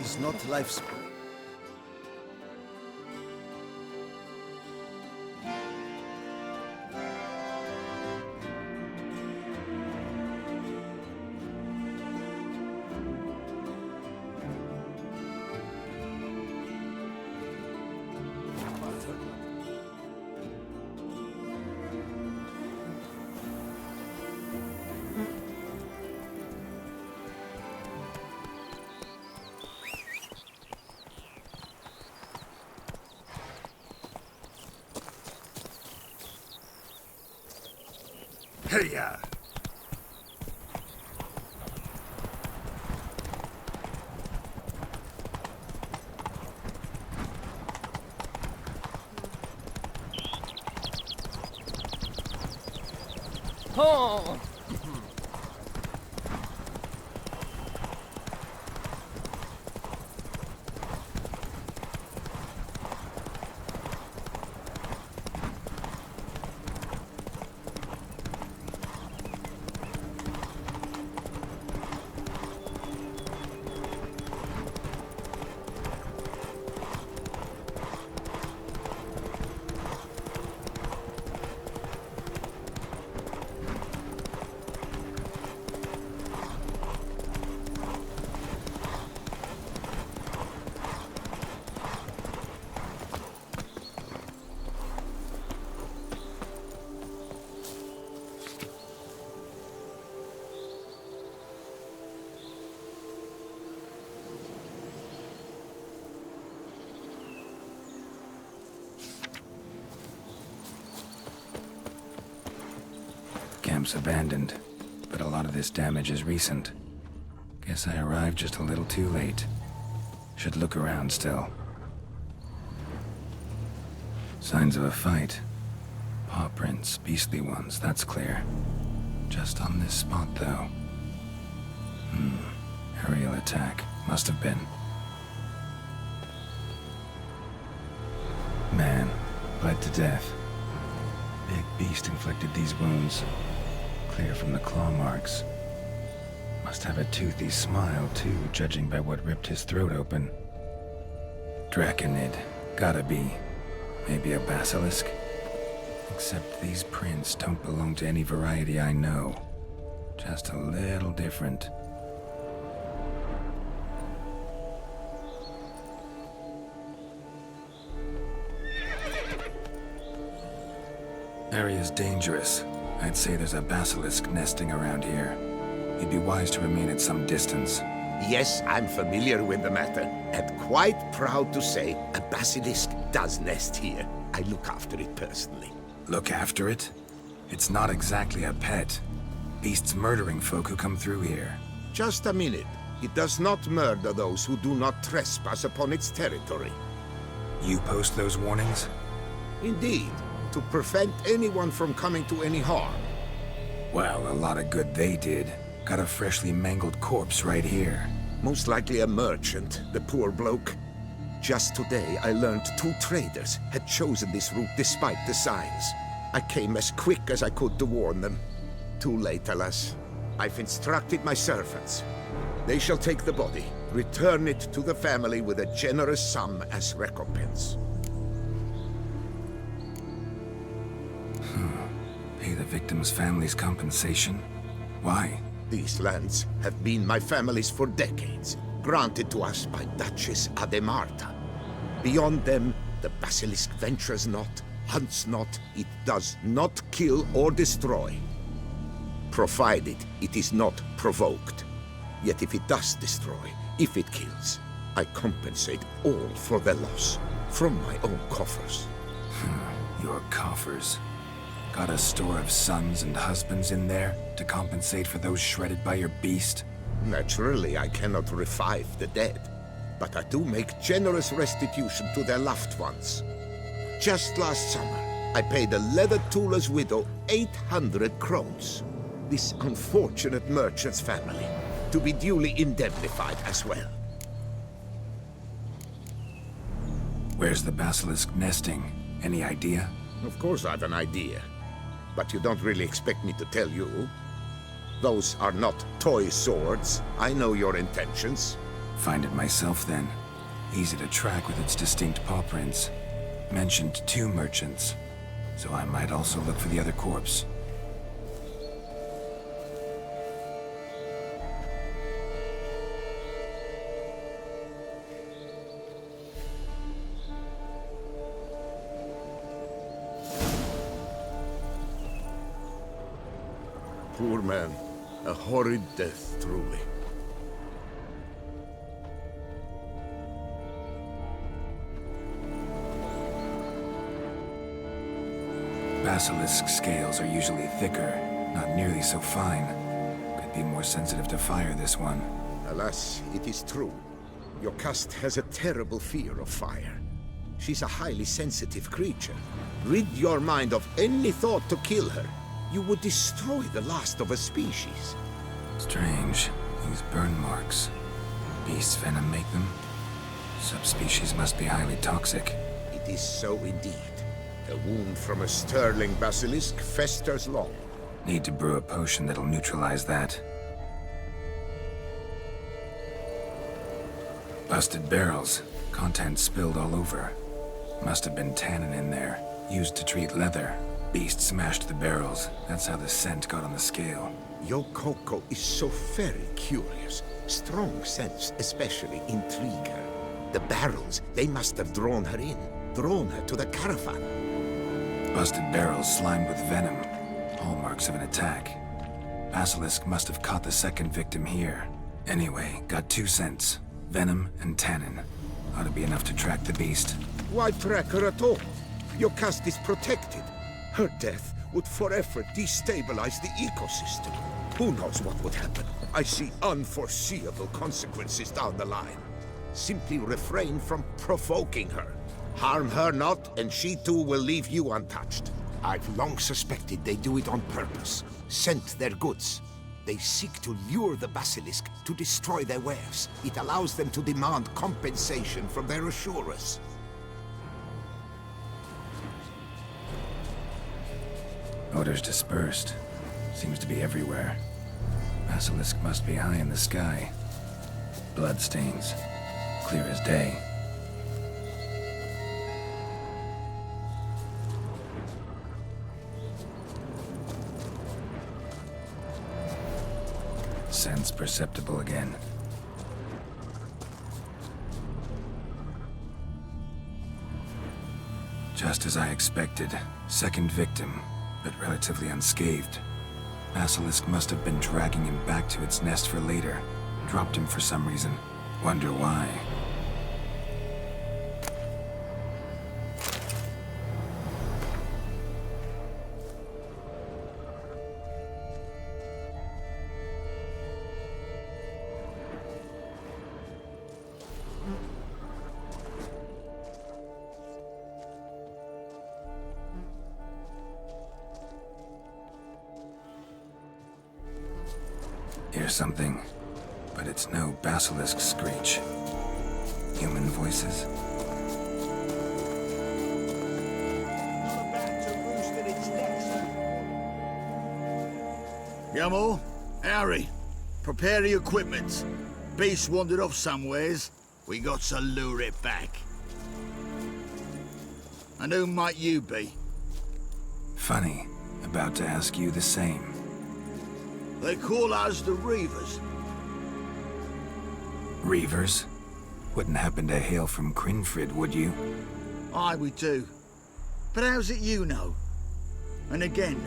is not life's... Hey-ya! Oh! Camp's abandoned, but a lot of this damage is recent. Guess I arrived just a little too late. Should look around still. Signs of a fight. Paw prints, beastly ones, that's clear. Just on this spot, though. Aerial attack. Must have been. Man, bled to death. Big beast inflicted these wounds. Clear from the claw marks. Must have a toothy smile, too, judging by what ripped his throat open. Draconid. Gotta be. Maybe a basilisk? Except these prints don't belong to any variety I know. Just a little different. Area's dangerous. I'd say there's a basilisk nesting around here. You'd be wise to remain at some distance. Yes, I'm familiar with the matter, and quite proud to say a basilisk does nest here. I look after it personally. Look after it? It's not exactly a pet. Beast's murdering folk who come through here. Just a minute. It does not murder those who do not trespass upon its territory. You post those warnings? Indeed, to prevent anyone from coming to any harm. Well, a lot of good they did. Got a freshly mangled corpse right here. Most likely a merchant, the poor bloke. Just today, I learned 2 traders had chosen this route despite the signs. I came as quick as I could to warn them. Too late, alas. I've instructed my servants. They shall take the body, return it to the family with a generous sum as recompense. Pay the victim's family's compensation? Why? These lands have been my family's for decades, granted to us by Duchess Ademarta. Beyond them, the basilisk ventures not, hunts not, it does not kill or destroy. Provided it is not provoked. Yet if it does destroy, if it kills, I compensate all for the loss, from my own coffers. Your coffers. Got a store of sons and husbands in there to compensate for those shredded by your beast? Naturally, I cannot revive the dead, but I do make generous restitution to their loved ones. Just last summer, I paid a leather tooler's widow 800 crowns. This unfortunate merchant's family, to be duly indemnified as well. Where's the basilisk nesting? Any idea? Of course I've an idea. But you don't really expect me to tell you. Those are not toy swords. I know your intentions. Find it myself then. Easy to track with its distinct paw prints. Mentioned 2 merchants, so I might also look for the other corpse. Poor man. A horrid death, truly. Basilisk scales are usually thicker, not nearly so fine. Could be more sensitive to fire, this one. Alas, it is true. Your caste has a terrible fear of fire. She's a highly sensitive creature. Rid your mind of any thought to kill her. You would destroy the last of a species. Strange. These burn marks. Beast's venom make them? Subspecies must be highly toxic. It is so indeed. A wound from a sterling basilisk festers long. Need to brew a potion that'll neutralize that. Busted barrels. Contents spilled all over. Must have been tannin in there. Used to treat leather. Beast smashed the barrels. That's how the scent got on the scale. Yokoko is so very curious. Strong sense especially intrigue her. The barrels, they must have drawn her in. Drawn her to the caravan. Busted barrels slimed with venom. Hallmarks of an attack. Basilisk must have caught the second victim here. Anyway, got 2 scents. Venom and tannin. Ought to be enough to track the beast. Why track her at all? Your caste is protected. Her death would forever destabilize the ecosystem. Who knows what would happen? I see unforeseeable consequences down the line. Simply refrain from provoking her. Harm her not, and she too will leave you untouched. I've long suspected they do it on purpose. Scent their goods. They seek to lure the basilisk to destroy their wares. It allows them to demand compensation from their assurers. Odors dispersed. Seems to be everywhere. Basilisk must be high in the sky. Bloodstains. Clear as day. Sense perceptible again. Just as I expected. Second victim, but relatively unscathed. Basilisk must have been dragging him back to its nest for later. Dropped him for some reason. Wonder why. Hear something, but it's no basilisk screech. Human voices? Yamo, Harry, prepare the equipment. Beast wandered off somewheres. We got to lure it back. And who might you be? Funny. About to ask you the same. They call us the Reavers. Reavers? Wouldn't happen to hail from Crinfrid, would you? Aye, we do. But how's it you know? And again,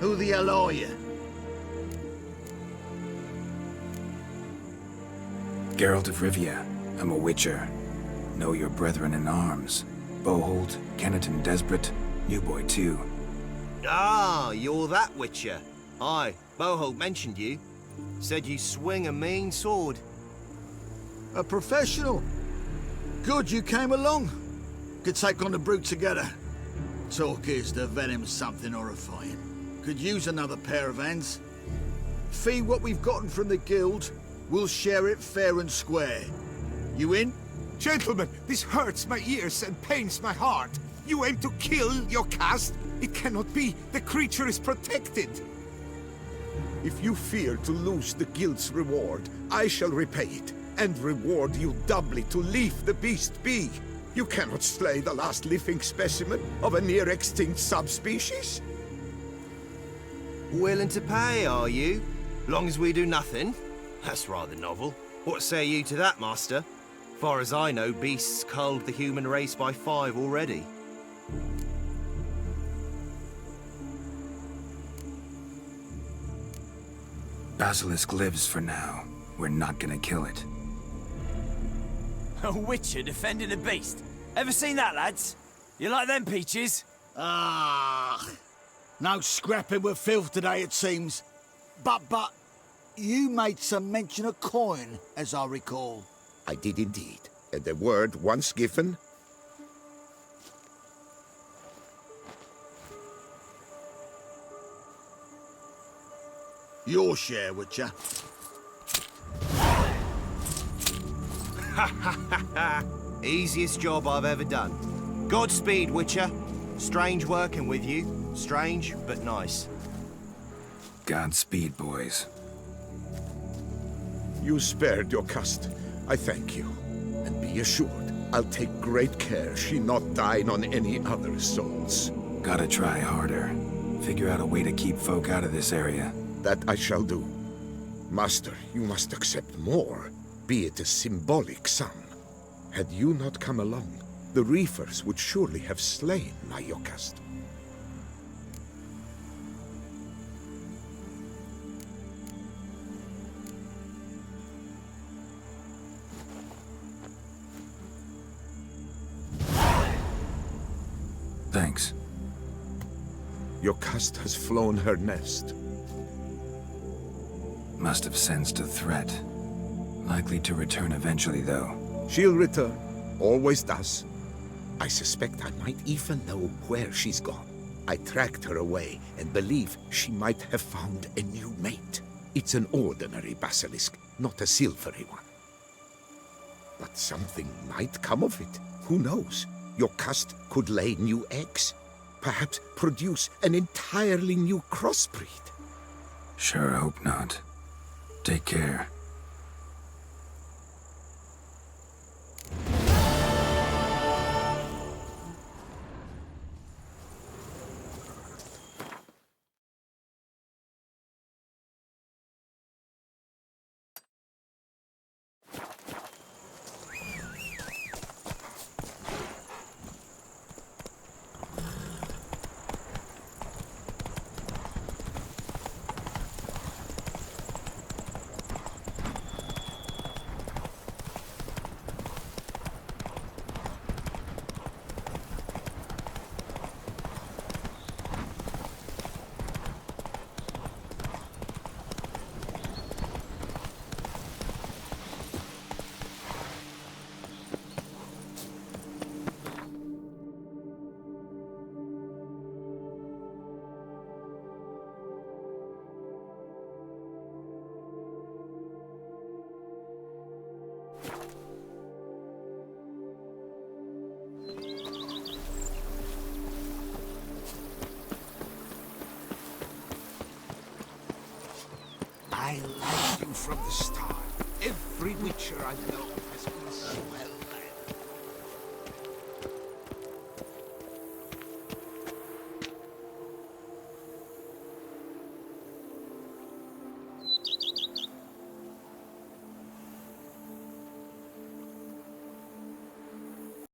who the hell are you? Geralt of Rivia. I'm a witcher. Know your brethren in arms. Boholt, Kenneton Desperate, New Boy too. Ah, you're that witcher. Aye, Boholt mentioned you. Said you swing a mean sword. A professional. Good you came along. Could take on the brute together. Talk is the venom's something horrifying. Could use another pair of hands. Fee what we've gotten from the guild. We'll share it fair and square. You in? Gentlemen, this hurts my ears and pains my heart. You aim to kill your caste? It cannot be. The creature is protected. If you fear to lose the guild's reward, I shall repay it. and reward you doubly to leave the beast be. You cannot slay the last living specimen of a near-extinct subspecies. Willing to pay, are you? Long as we do nothing? That's rather novel. What say you to that, Master? Far as I know, beasts culled the human race by 5 already. Basilisk lives for now. We're not gonna kill it. A witcher defending a beast. Ever seen that, lads? You like them peaches? Ah, no scrapping with filth today, it seems. But, you made some mention of coin, as I recall. I did indeed. And the word once given, Your share, Witcher. Easiest job I've ever done. Godspeed, Witcher. Strange working with you. Strange, but nice. Godspeed, boys. you spared your cust. I thank you. And be assured, I'll take great care she not dine on any other souls. Gotta try harder. Figure out a way to keep folk out of this area. That I shall do. Master, you must accept more, be it a symbolic sum. Had you not come along, the Reefers would surely have slain my Yocast. Thanks. Yocast has flown her nest. Must have sensed a threat. Likely to return eventually, though. She'll return. Always does. I suspect I might even know where she's gone. I tracked her away and believe she might have found a new mate. It's an ordinary basilisk, not a silvery one. But something might come of it. Who knows? Yocast could lay new eggs. Perhaps produce an entirely new crossbreed. Sure hope not. Take care. I liked you from the start. Every Witcher I've known